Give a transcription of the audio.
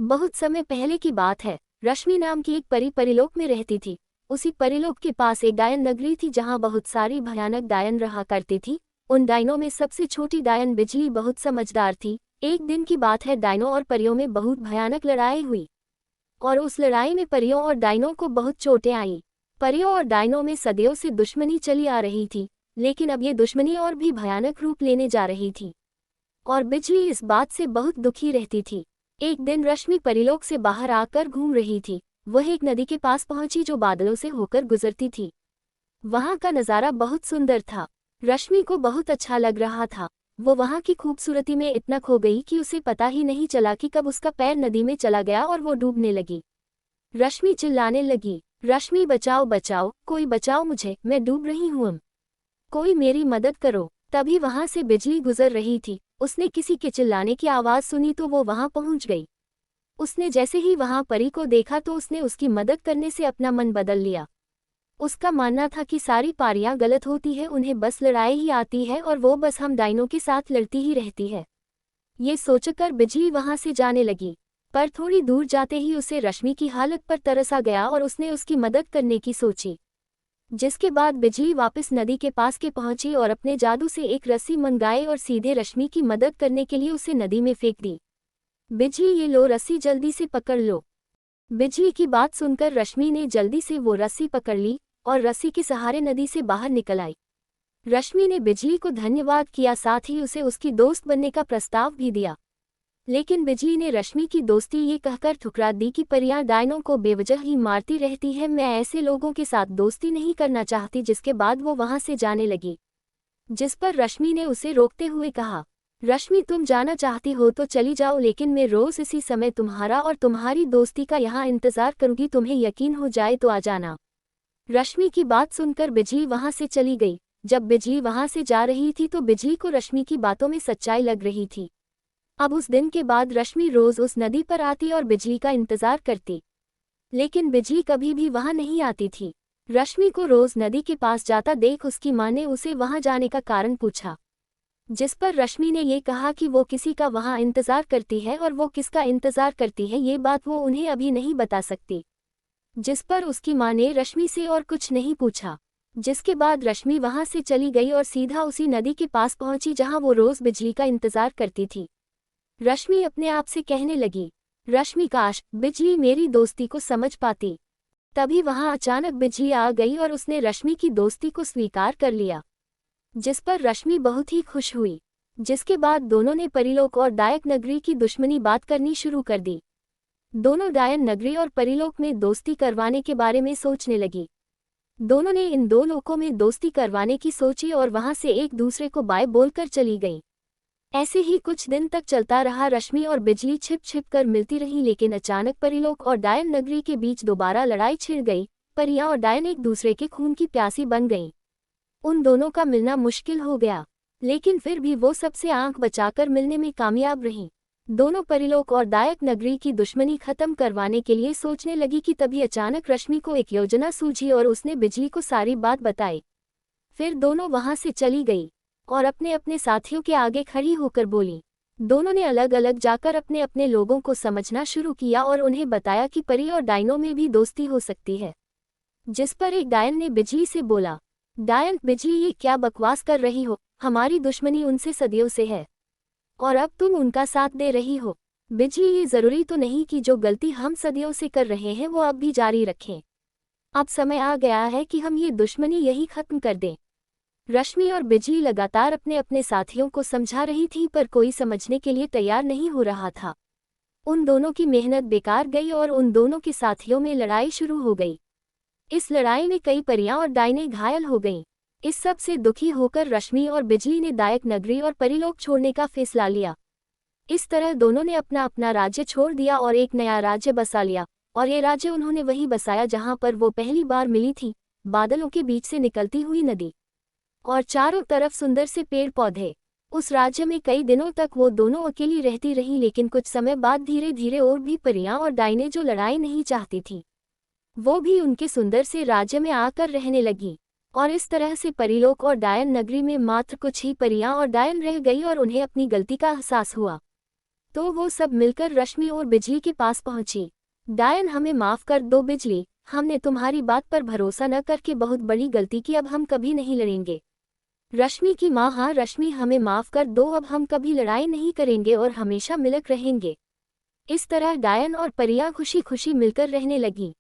बहुत समय पहले की बात है। रश्मि नाम की एक परी परिलोक में रहती थी। उसी परिलोक के पास एक डायन नगरी थी जहाँ बहुत सारी भयानक डायन रहा करती थी। उन डायनों में सबसे छोटी डायन बिजली बहुत समझदार थी। एक दिन की बात है, डायनों और परियों में बहुत भयानक लड़ाई हुई और उस लड़ाई में परियों और डायनों को बहुत चोटें आईं। परियों और डायनों में सदियों से दुश्मनी चली आ रही थी, लेकिन अब ये दुश्मनी और भी भयानक रूप लेने जा रही थी और बिजली इस बात से बहुत दुखी रहती थी। एक दिन रश्मि परिलोक से बाहर आकर घूम रही थी। वह एक नदी के पास पहुंची जो बादलों से होकर गुजरती थी। वहां का नज़ारा बहुत सुंदर था। रश्मि को बहुत अच्छा लग रहा था। वो वहां की खूबसूरती में इतना खो गई कि उसे पता ही नहीं चला कि कब उसका पैर नदी में चला गया और वो डूबने लगी। रश्मि चिल्लाने लगी, रश्मि बचाओ बचाओ, कोई बचाओ मुझे, मैं डूब रही हूँ, कोई मेरी मदद करो। तभी वहां से बिजली गुजर रही थी। उसने किसी के चिल्लाने की आवाज़ सुनी तो वो वहां पहुंच गई। उसने जैसे ही वहां परी को देखा तो उसने उसकी मदद करने से अपना मन बदल लिया। उसका मानना था कि सारी पारियां गलत होती है, उन्हें बस लड़ाई ही आती है और वो बस हम डायनों के साथ लड़ती ही रहती है। ये सोचकर बिजली वहां से जाने लगी, पर थोड़ी दूर जाते ही उसे रश्मि की हालत पर तरस आ गया और उसने उसकी मदद करने की सोची। जिसके बाद बिजली वापस नदी के पास के पहुंची और अपने जादू से एक रस्सी मंगाई और सीधे रश्मि की मदद करने के लिए उसे नदी में फेंक दी। बिजली, ये लो रस्सी, जल्दी से पकड़ लो। बिजली की बात सुनकर रश्मि ने जल्दी से वो रस्सी पकड़ ली और रस्सी के सहारे नदी से बाहर निकल आई। रश्मि ने बिजली को धन्यवाद किया, साथ ही उसे उसकी दोस्त बनने का प्रस्ताव भी दिया। लेकिन बिजली ने रश्मि की दोस्ती ये कहकर ठुकरा दी कि परियां डायनों को बेवजह ही मारती रहती है, मैं ऐसे लोगों के साथ दोस्ती नहीं करना चाहती। जिसके बाद वो वहां से जाने लगी। जिस पर रश्मि ने उसे रोकते हुए कहा, रश्मि तुम जाना चाहती हो तो चली जाओ, लेकिन मैं रोज इसी समय तुम्हारा और तुम्हारी दोस्ती का यहाँ इंतजार करूंगी, तुम्हें यकीन हो जाए तो आ जाना। रश्मि की बात सुनकर बिजली वहां से चली गई। जब बिजली वहां से जा रही थी तो बिजली को रश्मि की बातों में सच्चाई लग रही थी। अब उस दिन के बाद रश्मि रोज उस नदी पर आती और बिजली का इंतजार करती, लेकिन बिजली कभी भी वहां नहीं आती थी। रश्मि को रोज नदी के पास जाता देख उसकी मां ने उसे वहां जाने का कारण पूछा, जिस पर रश्मि ने ये कहा कि वो किसी का वहां इंतजार करती है और वो किसका इंतजार करती है ये बात वो उन्हें अभी नहीं बता सकती। जिस पर उसकी मां ने रश्मि से और कुछ नहीं पूछा। जिसके बाद रश्मि वहां से चली गई और सीधा उसी नदी के पास पहुंची जहां वो रोज बिजली का इंतजार करती थी। रश्मि अपने आप से कहने लगी, रश्मि काश बिजली मेरी दोस्ती को समझ पाती। तभी वहां अचानक बिजली आ गई और उसने रश्मि की दोस्ती को स्वीकार कर लिया, जिस पर रश्मि बहुत ही खुश हुई। जिसके बाद दोनों ने परिलोक और डायक नगरी की दुश्मनी बात करनी शुरू कर दी। दोनों डायन नगरी और परिलोक में दोस्ती करवाने के बारे में सोचने लगी। दोनों ने इन दो लोकों में दोस्ती करवाने की सोची और वहां से एक दूसरे को बाय बोलकर चली गईं। ऐसे ही कुछ दिन तक चलता रहा। रश्मि और बिजली छिप छिप कर मिलती रही, लेकिन अचानक परिलोक और डायन नगरी के बीच दोबारा लड़ाई छिड़ गई। परियां और डायन एक दूसरे के खून की प्यासी बन गईं। उन दोनों का मिलना मुश्किल हो गया, लेकिन फिर भी वो सबसे आंख बचाकर मिलने में कामयाब रहीं। दोनों परिलोक और डायक नगरी की दुश्मनी खत्म करवाने के लिए सोचने लगी कि तभी अचानक रश्मि को एक योजना सूझी और उसने बिजली को सारी बात बताई। फिर दोनों वहां से चली गई और अपने अपने साथियों के आगे खड़ी होकर बोली। दोनों ने अलग अलग जाकर अपने अपने लोगों को समझना शुरू किया और उन्हें बताया कि परी और डायनों में भी दोस्ती हो सकती है। जिस पर एक डायन ने बिजली से बोला, डायन बिजली, ये क्या बकवास कर रही हो, हमारी दुश्मनी उनसे सदियों से है और अब तुम उनका साथ दे रही हो। बिजली, ये जरूरी तो नहीं कि जो गलती हम सदियों से कर रहे हैं वो अब भी जारी रखें। अब समय आ गया है कि हम ये दुश्मनी यही खत्म कर दें। रश्मि और बिजली लगातार अपने अपने साथियों को समझा रही थी, पर कोई समझने के लिए तैयार नहीं हो रहा था। उन दोनों की मेहनत बेकार गई और उन दोनों के साथियों में लड़ाई शुरू हो गई। इस लड़ाई में कई परियां और डायनें घायल हो गईं। इस सब से दुखी होकर रश्मि और बिजली ने डायक नगरी और परिलोक छोड़ने का फैसला लिया। इस तरह दोनों ने अपना अपना राज्य छोड़ दिया और एक नया राज्य बसा लिया, और ये राज्य उन्होंने वहीं बसाया जहां पर वो पहली बार मिली थी, बादलों के बीच से निकलती हुई नदी और चारों तरफ सुंदर से पेड़ पौधे। उस राज्य में कई दिनों तक वो दोनों अकेली रहती रहीं, लेकिन कुछ समय बाद धीरे धीरे और भी परियां और डायनें जो लड़ाई नहीं चाहती थीं, वो भी उनके सुंदर से राज्य में आकर रहने लगी। और इस तरह से परिलोक और डायन नगरी में मात्र कुछ ही परियां और डायन रह गई और उन्हें अपनी गलती का एहसास हुआ। तो वो सब मिलकर रश्मि और बिजली के पास पहुंची। डायन, हमें माफ कर दो बिजली, हमने तुम्हारी बात पर भरोसा न करके बहुत बड़ी गलती की, अब हम कभी नहीं लड़ेंगे। रश्मि की माँ, हाँ रश्मि, हमें माफ कर दो, अब हम कभी लड़ाई नहीं करेंगे और हमेशा मिलकर रहेंगे। इस तरह डायन और परियां खुशी खुशी मिलकर रहने लगी।